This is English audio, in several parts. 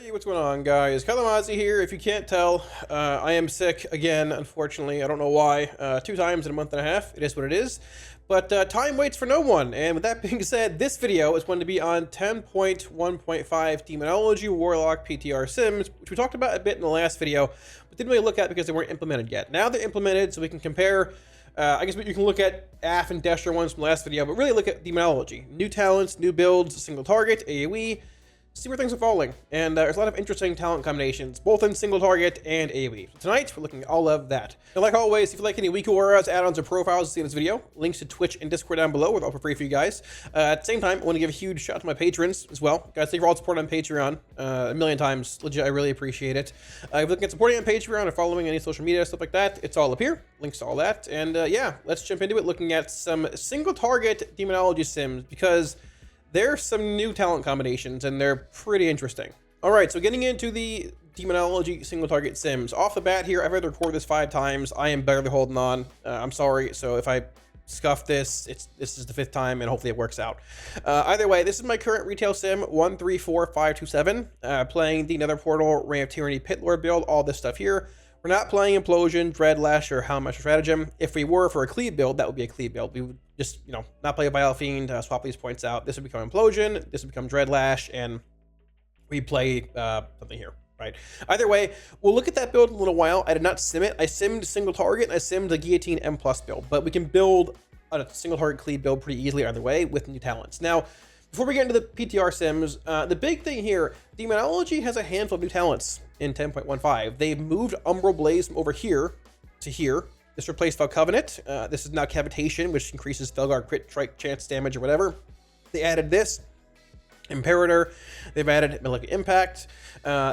Hey, what's going on, guys? Kalamazi here. If you can't tell, I am sick again, unfortunately. I don't know why. 2 times in a month and a half. It is what it is. But time waits for no one. And with that being said, this video is going to be on 10.1.5 Demonology Warlock PTR Sims, which we talked about a bit in the last video, but didn't really look at because they weren't implemented yet. Now they're implemented, so we can compare. I guess you can look at AF and Desher ones from the last video, but really look at Demonology. New talents, new builds, single target, AOE, see where things are falling. And there's a lot of interesting talent combinations, both in single target and AOE. So tonight, we're looking at all of that. And like always, if you like any weekly auras, add-ons, or profiles to see in this video, links to Twitch and Discord down below, all for free for you guys. At the same time, I want to give a huge shout out to my patrons as well. Guys, thank you for all the support on Patreon. A million times. Legit, I really appreciate it. If you're looking at supporting on Patreon or following any social media, stuff like that, it's all up here. Links to all that. And yeah, let's jump into it, looking at some single target Demonology Sims, because there's some new talent combinations and they're pretty interesting. All right, so getting into the Demonology single target Sims. Off the bat here, I've had to record this 5 times. I am barely holding on. I'm sorry. So if I scuff this, this is the 5th time and hopefully it works out. Either way, this is my current retail sim 134527, playing the Nether Portal, Reign of Tyranny, Pit Lord build, all this stuff here. We're not playing Implosion, Dreadlash, or Hound Master Stratagem. If we were for a cleave build, that would be a cleave build. We would just, not play a Vile Fiend, swap these points out. This would become Implosion, this would become Dreadlash, and we play something here, right? Either way, we'll look at that build in a little while. I did not sim it. I simmed single target, and I simmed the Guillotine M+ build, but we can build a single target cleave build pretty easily either way with new talents. Now, before we get into the PTR Sims, the big thing here, Demonology has a handful of new talents in 10.15. They've moved Umbral Blaze from over here to here. This replaced Fel Covenant. This is now Cavitation, which increases Felguard crit strike chance damage or whatever. They added this. Imperator. They've added Malefic Impact.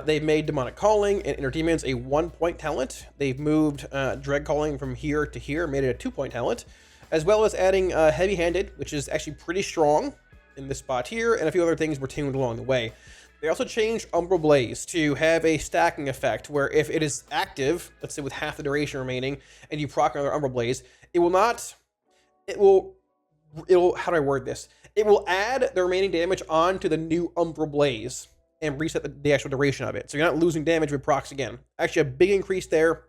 They've made Demonic Calling and Inner Demons a 1-point talent. They've moved Dread Calling from here to here, made it a 2-point talent, as well as adding Heavy Handed, which is actually pretty strong in this spot here, and a few other things were tuned along the way. They also changed Umbral Blaze to have a stacking effect where if it is active, let's say with half the duration remaining, and you proc another Umbral Blaze, how do I word this? It will add the remaining damage onto the new Umbral Blaze and reset the actual duration of it. So you're not losing damage with procs again. Actually, a big increase there.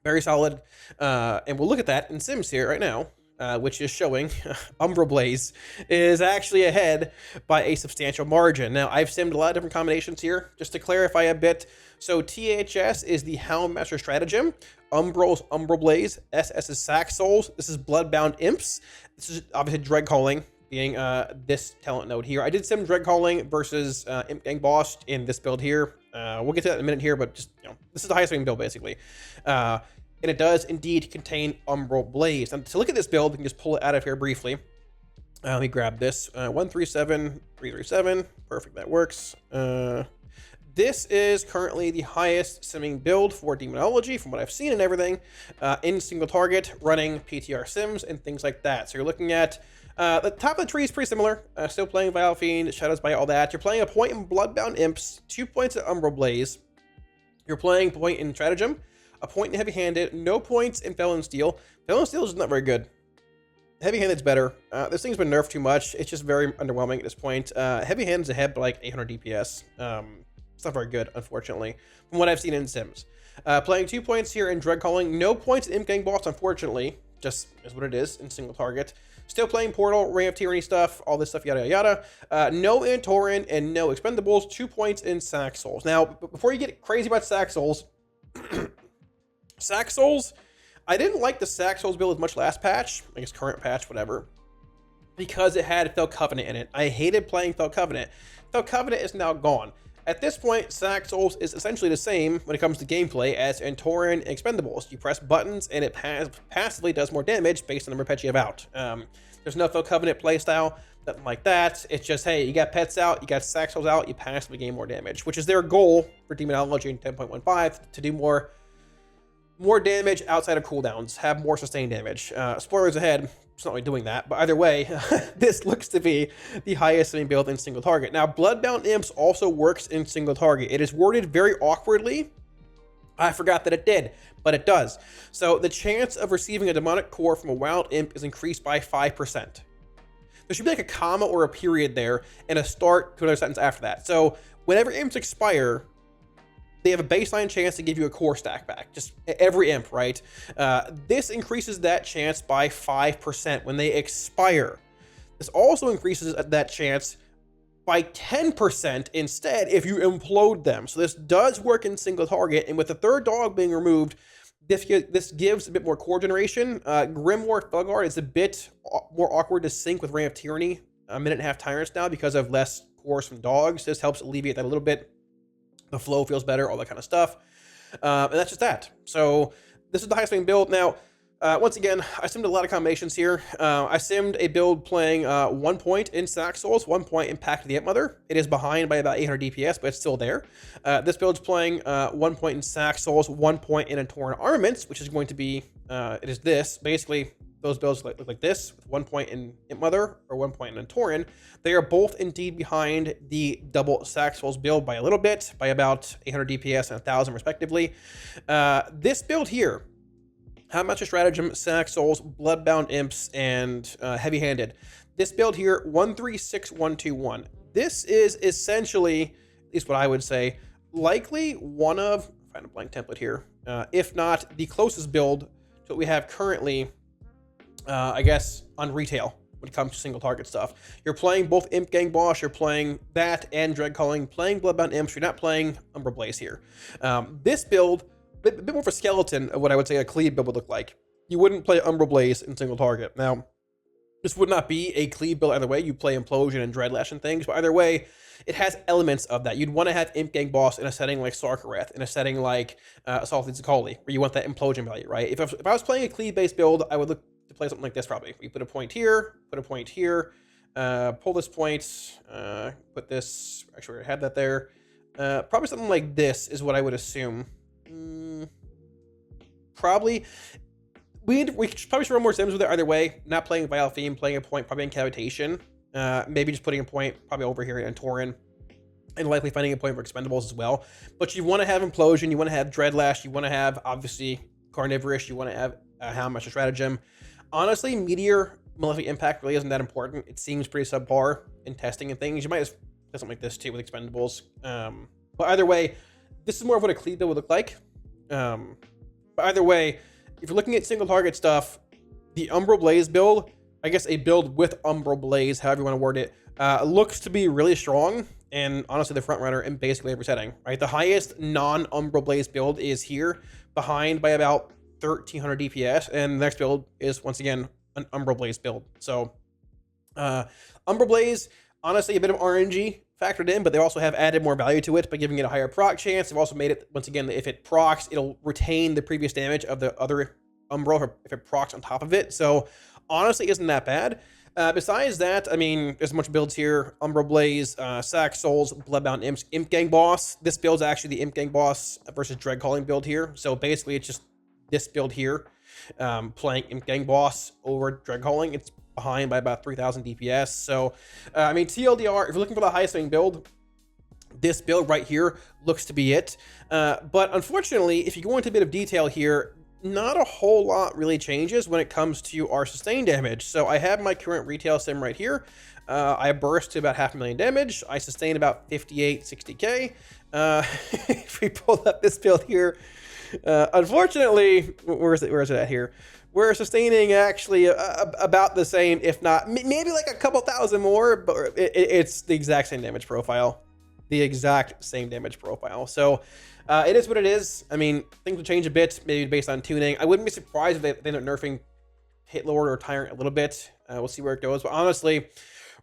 Very solid. And we'll look at that in Sims here right now. Which is showing Umbral Blaze is actually ahead by a substantial margin. Now, I've simmed a lot of different combinations here, just to clarify a bit. So THS is the Hound Master Stratagem, Umbral's Umbral Blaze, SS is Sack Souls, this is Bloodbound Imps, this is obviously Dread Calling, being this talent node here. I did sim Dread Calling versus Imp Gang Boss in this build here. We'll get to that in a minute here, but just, this is the highest rating build, basically. And it does indeed contain Umbral Blaze. And to look at this build, we can just pull it out of here briefly. Let me grab this. 137337. Perfect, that works. This is currently the highest simming build for Demonology from what I've seen and everything, in single target, running PTR Sims and things like that. So you're looking at the top of the tree is pretty similar. Still playing Vile Fiend, Shadows by all that. You're playing a point in Bloodbound Imps, 2 points at Umbral Blaze. You're playing a point in Stratagem, a point in Heavy Handed, no points in Felon Steel. Felon Steel is not very good. Heavy Handed's better. This thing's been nerfed too much. It's just very underwhelming at this point. Heavy Handed's ahead by like 800 DPS. It's not very good, unfortunately, from what I've seen in Sims. Playing 2 points here in Dread Calling, no points in Imp Gang Boss, unfortunately. Just is what it is in single target. Still playing Portal, Reign of Tyranny stuff, all this stuff, yada yada. No in Tauren and no Expendables, 2 points in Sack Souls. Now, before you get crazy about Sack Souls, Sack Souls, I didn't like the Sack Souls build as much last patch, I guess current patch, whatever, because it had Fel Covenant in it. I hated playing Fel Covenant. Fel Covenant is now gone. At this point, Sack Souls is essentially the same when it comes to gameplay as in Tauren and Expendables. You press buttons and it passively does more damage based on the number of pets you have out. There's no Fel Covenant playstyle, nothing like that. It's just, hey, you got pets out, you got Sack Souls out, you passively gain more damage, which is their goal for Demonology in 10.15, to do more damage outside of cooldowns, have more sustained damage. Spoilers ahead, it's not really doing that, but either way, this looks to be the highest simming build in single target. Now, Bloodbound Imps also works in single target. It is worded very awkwardly. I forgot that it did, but it does. So the chance of receiving a demonic core from a wild imp is increased by 5%. There should be like a comma or a period there and a start to another sentence after that. So whenever imps expire, they have a baseline chance to give you a core stack back, just every imp, right? This increases that chance by 5% when they expire. This also increases that chance by 10% instead if you implode them. So this does work in single target, and with the third dog being removed, this gives a bit more core generation. Grimoire Felguard is a bit more awkward to sync with Reign of Tyranny, 1.5 Tyrants now because of less cores from dogs. This helps alleviate that a little bit. The flow feels better, all that kind of stuff. And that's just that. So this is the highest swing build. Now, once again, I simmed a lot of combinations here. I simmed a build playing 1 point in Sack Souls, 1 point in Pact of the Imp Mother. It is behind by about 800 DPS, but it's still there. This build's playing 1 point in Sack Souls, 1 point in Antoran Armaments, which is going to be, it is this. Basically, those builds look like this, with 1 point in Imp Mother or 1 point in Antoran. They are both indeed behind the double Sack Souls build by a little bit, by about 800 DPS and 1,000 respectively. This build here, Master Stratagem, Sack Souls, Bloodbound Imps, and Heavy-Handed. This build here, 136121. This is essentially, at least what I would say, likely one of, find a blank template here, if not the closest build to what we have currently, I guess, on retail when it comes to single target stuff. You're playing both Imp Gang Boss, you're playing that and Dread Calling, playing Bloodbound Imps, you're not playing Umbral Blaze here. This build, a bit more of a skeleton of what I would say a cleave build would look like. You wouldn't play Umbral Blaze in single target. Now, this would not be a cleave build either way. You play Implosion and Dreadlash and things, but either way, it has elements of that. You'd want to have Imp Gang Boss in a setting like Sarkareth, in a setting like Assault Zakali, where you want that implosion value, right? If I was playing a cleave-based build, I would look to play something like this probably. You put a point here, pull this point, put this, actually I had that there. Probably something like this is what I would assume. Probably. We probably should run more sims with it either way. Not playing Vile Fiend, playing a point, probably in Cavitation. Maybe just putting a point probably over here in Antoran. And likely finding a point for Expendables as well. But you want to have Implosion, you want to have Dreadlash, you want to have, obviously, Carnivorous, you want to have Master Stratagem. Honestly, Meteor Malefic Impact really isn't that important. It seems pretty subpar in testing and things. You might have done something like this too with Expendables. But either way, this is more of what a cleave build would look like. But either way, if you're looking at single target stuff, the Umbral Blaze build, I guess a build with Umbral Blaze, however you want to word it, looks to be really strong. And honestly, the front runner in basically every setting, right? The highest non-Umbral Blaze build is here, behind by about 1300 DPS, and the next build is once again an Umbral Blaze build. So Umbral Blaze, honestly, a bit of RNG factored in, but they also have added more value to it by giving it a higher proc chance. They've also made it, once again, if it procs, it'll retain the previous damage of the other Umbral if it procs on top of it. So honestly, isn't that bad. Besides that, I mean, there's a bunch of builds here. Umbral Blaze, Sack Souls, Bloodbound Imps, Imp Gang Boss. This build's actually the Imp Gang Boss versus Dread Calling build here. So basically, it's just this build here, playing Imp Gang Boss over Dread Calling. It's behind by about 3,000 DPS. So, I mean, TLDR, if you're looking for the highest swing build, this build right here looks to be it. But unfortunately, if you go into a bit of detail here, not a whole lot really changes when it comes to our sustain damage. So I have my current retail sim right here. I burst to about 500,000 damage. I sustain about 58, 60k. If we pull up this build here, unfortunately, where is it at here? We're sustaining actually about the same, if not maybe like a couple thousand more, but it's the exact same damage profile. The exact same damage profile. So it is what it is. I mean, things will change a bit, maybe based on tuning. I wouldn't be surprised if they end up nerfing Hit Lord or Tyrant a little bit. We'll see where it goes. But honestly,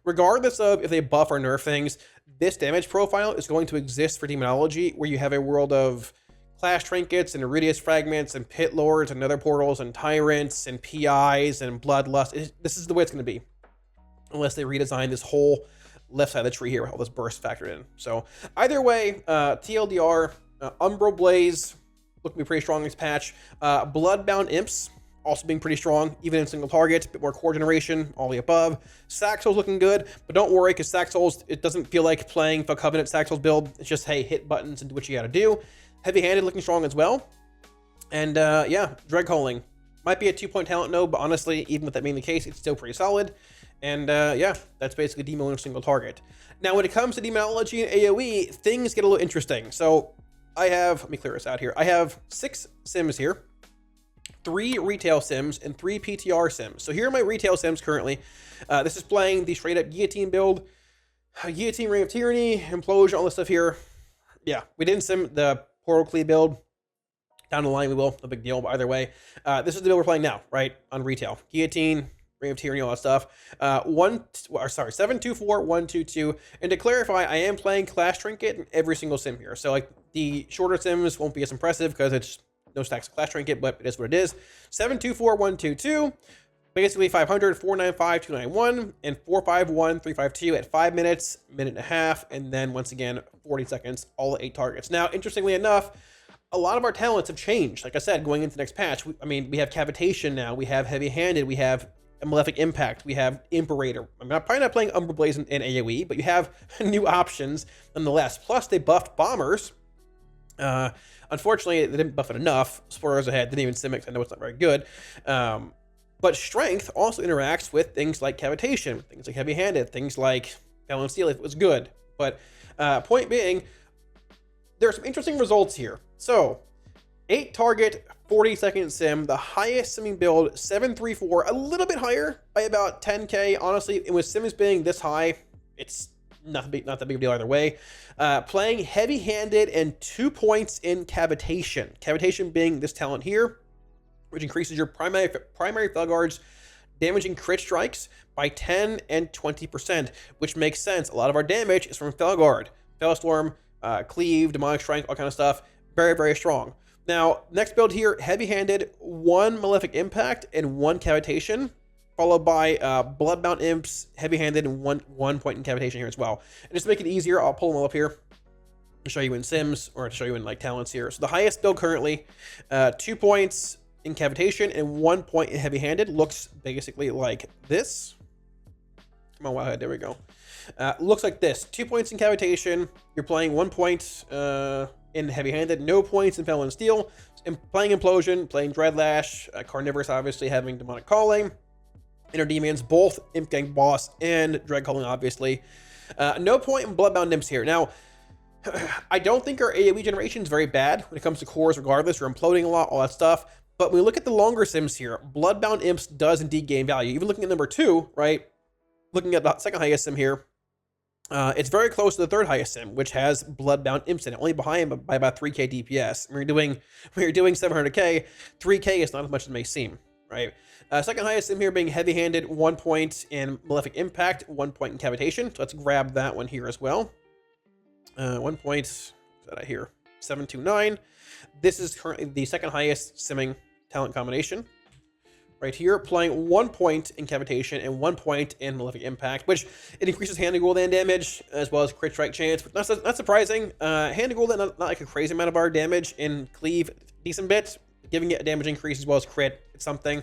regardless of if they buff or nerf things, this damage profile is going to exist for Demonology, where you have a world of Clash Trinkets and Iridius Fragments and Pit Lords and Nether Portals and Tyrants and PIs and Bloodlust. This is the way it's going to be. Unless they redesign this whole left side of the tree here with all this burst factored in. So either way, TLDR, Umbral Blaze looking to be pretty strong in this patch. Bloodbound Imps also being pretty strong, even in single target, a bit more core generation, all the above. Sack Souls looking good, but don't worry, because Sack Souls, it doesn't feel like playing the Covenant Sack Souls build. It's just, hey, hit buttons and do what you gotta do. Heavy-Handed looking strong as well. And yeah, Dread Calling. Might be a 2-point talent node, but honestly, even with that being the case, it's still pretty solid. And yeah, that's basically demoing a single target. Now, when it comes to Demonology and AOE, things get a little interesting. So I have, let me clear this out here. I have 6 sims here, 3 retail sims, and 3 PTR sims. So here are my retail sims currently. This is playing the straight up guillotine build. Guillotine, Reign of Tyranny, Implosion, all this stuff here. Yeah, we didn't sim the Portal Clee build. Down the line we will, no big deal, but either way. This is the build we're playing now, right, on retail. Guillotine, Reign of Tyranny, all that stuff. 724-122. And to clarify, I am playing Clash Trinket in every single sim here. So like the shorter sims won't be as impressive because it's no stacks of Clash Trinket, but it is what it is. 724-122. Basically 500, 495, 291, and 451, 352 at 5 minutes, minute and a half, and then once again 40 seconds, all 8 targets. Now, interestingly enough, a lot of our talents have changed. Like I said, going into the next patch, we have Cavitation now, we have Heavy Handed, we have a Malefic Impact, we have Imperator. I'm probably not playing Umbral Blaze in AoE, but you have new options nonetheless. Plus, they buffed Bombers. Unfortunately, they didn't buff it enough. Spoilers ahead, didn't even Simic, I know it's not very good. But Strength also interacts with things like Cavitation, things like Heavy Handed, things like Balance Steel if it was good. But point being, there are some interesting results here. So, 8 target, 40-second sim, the highest simming build, 734, a little bit higher by about 10k. Honestly, with sims being this high, it's not that big a deal either way. Playing heavy-handed and 2 points in Cavitation. Cavitation being this talent here, which increases your primary Felguard's damaging crit strikes by 10 and 20%, which makes sense. A lot of our damage is from Felguard, Fellstorm, Cleave, Demonic Strength, all kind of stuff. Very, very strong. Now, next build here, heavy-handed, 1 Malefic Impact and 1 Cavitation, followed by Bloodbound Imps, heavy-handed, and one point in Cavitation here as well. And just to make it easier, I'll pull them all up here to show you in sims, or to show you in like talents here. So the highest build currently, 2 points in Cavitation and 1 point in heavy-handed, looks basically like this. Come on, Wowhead, there we go. Looks like this. 2 points in Cavitation. You're playing 1 point in heavy-handed, no points in Fell and Steel. Playing Implosion, playing Dreadlash, Carnivorous obviously having Demonic Calling. Inner Demons, both Imp Gang Boss and Dread Calling obviously. No point in Bloodbound Imps here. Now, I don't think our AoE generation is very bad when it comes to cores regardless. You're imploding a lot, all that stuff. But when we look at the longer sims here, Bloodbound Imps does indeed gain value. Even looking at number 2, right? Looking at the second highest sim here, it's very close to the third highest sim, which has Bloodbound Imps in it, only behind by about 3k DPS. When you're doing 700k, 3k is not as much as it may seem, right? Second highest sim here being heavy-handed, 1 point in Malefic Impact, 1 point in Cavitation. So let's grab that one here as well. 1 point, is that I hear? 729. This is currently the second highest simming talent combination. Right here, playing 1 point in Cavitation and 1 point in Malefic Impact, which it increases hand and golden damage as well as crit strike chance. But not surprising. Hand and golden, not like a crazy amount of our damage. In Cleave, decent bit, giving it a damage increase as well as crit. It's something.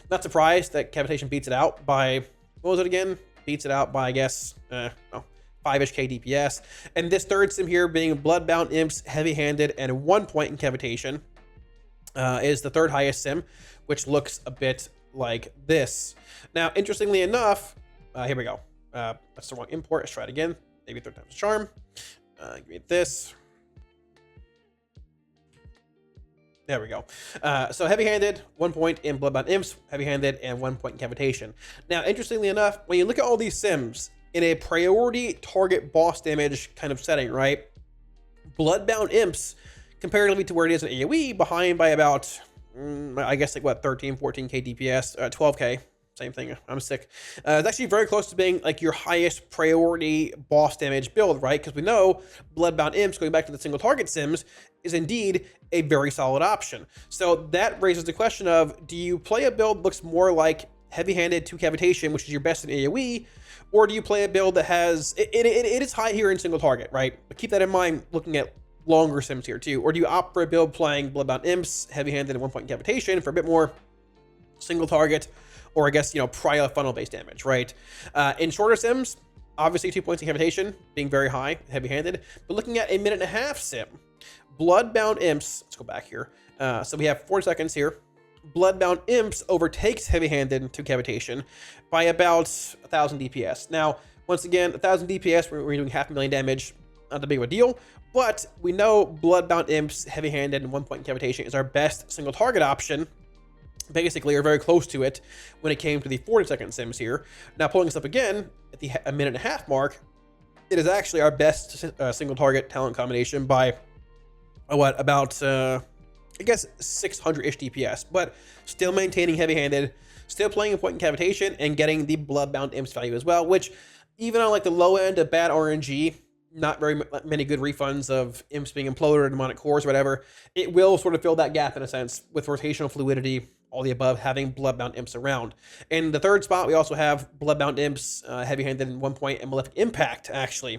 Not surprised that Cavitation beats it out by, what was it again? Beats it out by, I guess, 5-ish k DPS. And this third sim here being Bloodbound Imps, heavy-handed, and 1 point in Cavitation is the third highest sim, which looks a bit like this. Now, interestingly enough, here we go. That's the wrong import. Let's try it again. Maybe third time's a charm. Give me this. There we go. So heavy-handed, 1 point in Bloodbound Imps, heavy-handed, and 1 point in Cavitation. Now, interestingly enough, when you look at all these sims in a priority target boss damage kind of setting, right? Bloodbound Imps, comparatively to where it is in AoE, behind by about, I guess, like what, 13, 14k DPS, 12k. Same thing. I'm sick. It's actually very close to being like your highest priority boss damage build, right? Because we know Bloodbound Imps, going back to the single target sims, is indeed a very solid option. So that raises the question of, do you play a build that looks more like heavy-handed to Cavitation, which is your best in AoE, or do you play a build that has, it is high here in single target, right? But keep that in mind looking at longer sims here too. Or do you opt for a build playing Bloodbound Imps, heavy-handed, and 1 point in Cavitation for a bit more single target, or I guess, prior funnel-based damage, right? In shorter sims, obviously 2 points in Cavitation, being very high, heavy-handed. But looking at a minute-and-a-half sim, Bloodbound Imps, let's go back here. So we have 4 seconds here. Bloodbound Imps overtakes Heavy-Handed to Cavitation by about 1,000 DPS. Now, once again, 1,000 DPS, we're doing 500,000 damage, not that big of a deal, but we know Bloodbound Imps, Heavy-Handed, and 1 point Cavitation is our best single target option, basically, or very close to it, when it came to the 40-second sims here. Now, pulling this up again at the 1.5-minute mark, it is actually our best single target talent combination by, about... I guess 600-ish DPS, but still maintaining Heavy-Handed, still playing a point in Cavitation, and getting the Bloodbound Imps value as well, which even on like the low end of bad RNG, not very many good refunds of Imps being imploded or demonic cores or whatever, it will sort of fill that gap in a sense with rotational fluidity, all the above, having Bloodbound Imps around. In the third spot, we also have Bloodbound Imps, Heavy-Handed, and 1 point, and Malefic Impact, actually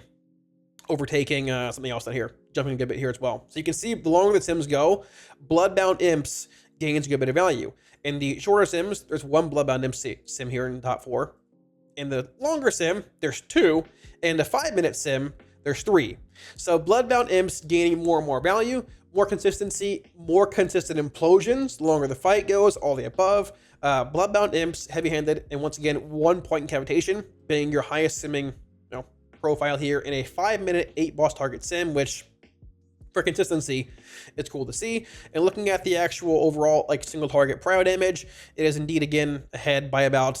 overtaking something else out here, jumping a good bit here as well. So you can see the longer the sims go, Bloodbound Imps gains a good bit of value. In the shorter sims, there's 1 Bloodbound Imp sim here in the top 4. In the longer sim, there's 2. In the 5-minute sim, there's 3. So Bloodbound Imps gaining more and more value, more consistency, more consistent implosions, the longer the fight goes, all the above. Bloodbound Imps, Heavy-Handed, and once again, 1 point in Cavitation, being your highest simming profile here in a 5-minute 8 boss target sim, which for consistency, it's cool to see. And looking at the actual overall like single target prio damage, it is indeed again ahead by about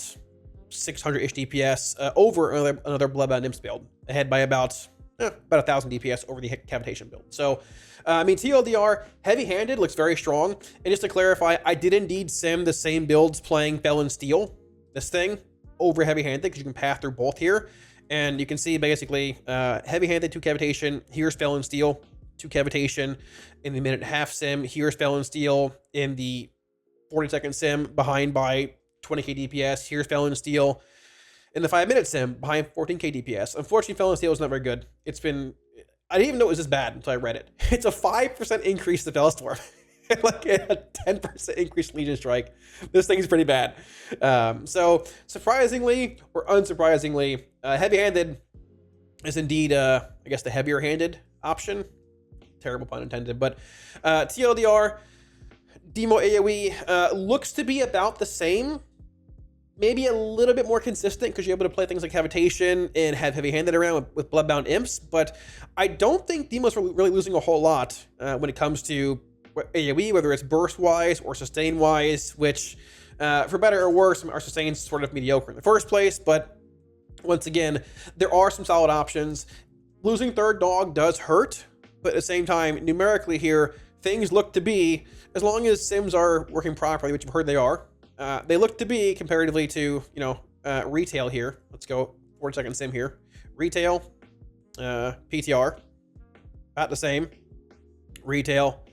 600-ish DPS over another Bloodbound Imps build, ahead by about 1,000 DPS over the Cavitation build. So I mean, TLDR, Heavy-Handed looks very strong. And just to clarify, I did indeed sim the same builds playing Felon Steel, this thing, over Heavy-Handed, because you can path through both here. And you can see basically Heavy-Handed to Cavitation. Here's Felon Steel to Cavitation in the 1.5-minute sim. Here's Felon Steel in the 40-second sim, behind by 20k DPS. Here's Felon Steel in the 5-minute sim, behind 14k DPS. Unfortunately, Felon Steel is not very good. I didn't even know it was this bad until I read it. It's a 5% increase to Fellstorm. Like a 10% increased Legion Strike. This thing's pretty bad. So surprisingly or unsurprisingly, Heavy-Handed is indeed, I guess, the heavier-handed option. Terrible pun intended. But TLDR, Demo AOE looks to be about the same. Maybe a little bit more consistent because you're able to play things like Cavitation and have Heavy-Handed around with Bloodbound Imps. But I don't think Demo's really losing a whole lot when it comes to AOE, whether it's burst-wise or sustain-wise, which, for better or worse, our sustain's sort of mediocre in the first place, but once again, there are some solid options. Losing Third Dog does hurt, but at the same time, numerically here, things look to be, as long as sims are working properly, which I've heard they are, they look to be, comparatively to, retail here. Let's go 40-second sim here. Retail, PTR, about the same. Retail,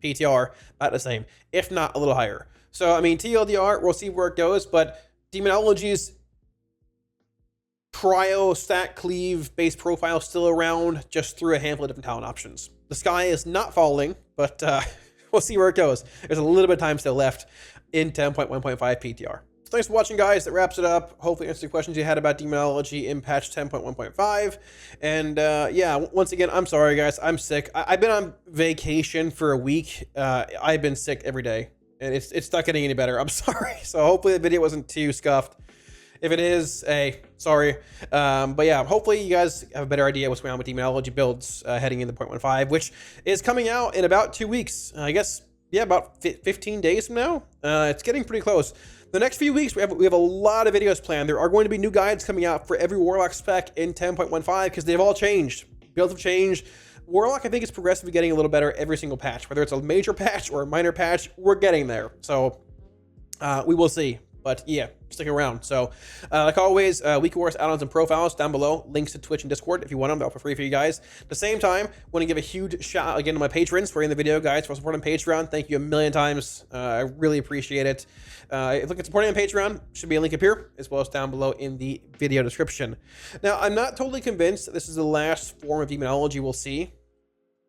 PTR, about the same, if not a little higher. So, I mean, TLDR, we'll see where it goes, but Demonology's prio, stack, cleave, base profile still around, just through a handful of different talent options. The sky is not falling, but we'll see where it goes. There's a little bit of time still left in 10.1.5 PTR. So thanks for watching, guys. That wraps it up. Hopefully answered the questions you had about Demonology in patch 10.1.5. And yeah, once again, I'm sorry, guys. I'm sick. I've been on vacation for a week. I've been sick every day, and it's not getting any better. I'm sorry. So hopefully the video wasn't too scuffed. If it is, hey, sorry. But yeah, hopefully you guys have a better idea what's going on with Demonology builds heading into 0.15, which is coming out in about 2 weeks. I guess, yeah, about 15 days from now. It's getting pretty close. The next few weeks, we have a lot of videos planned. There are going to be new guides coming out for every Warlock spec in 10.15 because they've all changed. Builds have changed. Warlock, I think, is progressively getting a little better every single patch. Whether it's a major patch or a minor patch, we're getting there. So we will see. But yeah, stick around. So like always, Weekly Wars add-ons and profiles down below. Links to Twitch and Discord if you want them. They're for free for you guys. At the same time, want to give a huge shout out again to my patrons for in the video, guys, for supporting Patreon. Thank you a million times. I really appreciate it. Look at supporting on Patreon. Should be a link up here as well as down below in the video description. Now, I'm not totally convinced that this is the last form of Demonology we'll see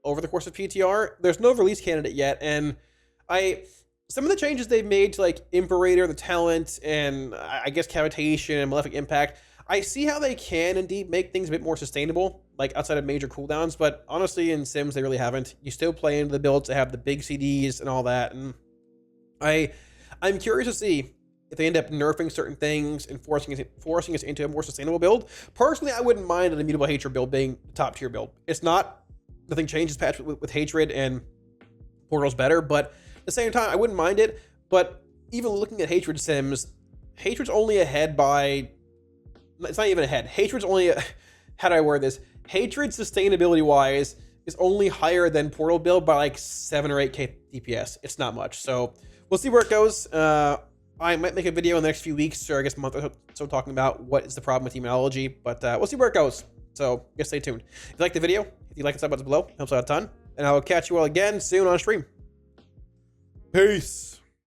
over the course of PTR. There's no release candidate yet, and some of the changes they've made to like Imperator, the talent, and I guess Cavitation and Malefic Impact, I see how they can indeed make things a bit more sustainable, like outside of major cooldowns, but honestly in Sims they really haven't. You still play into the builds that have the big CDs and all that, and I'm curious to see if they end up nerfing certain things and forcing us into a more sustainable build. Personally, I wouldn't mind an Immutable Hatred build being a top tier build. It's not, nothing changes patch with Hatred, and Portal's better, but at the same time, I wouldn't mind it. But even looking at Hatred sims, Hatred's only ahead by, it's not even ahead. Hatred's only, how do I word this? Hatred sustainability wise is only higher than Portal build by like 7 or 8k DPS. It's not much. So we'll see where it goes. I might make a video in the next few weeks, or I guess a month or so, talking about what is the problem with Demonology, but we'll see where it goes. So I guess stay tuned. If you like the video, if you like the sub buttons below, it helps out a ton. And I will catch you all again soon on stream. Peace.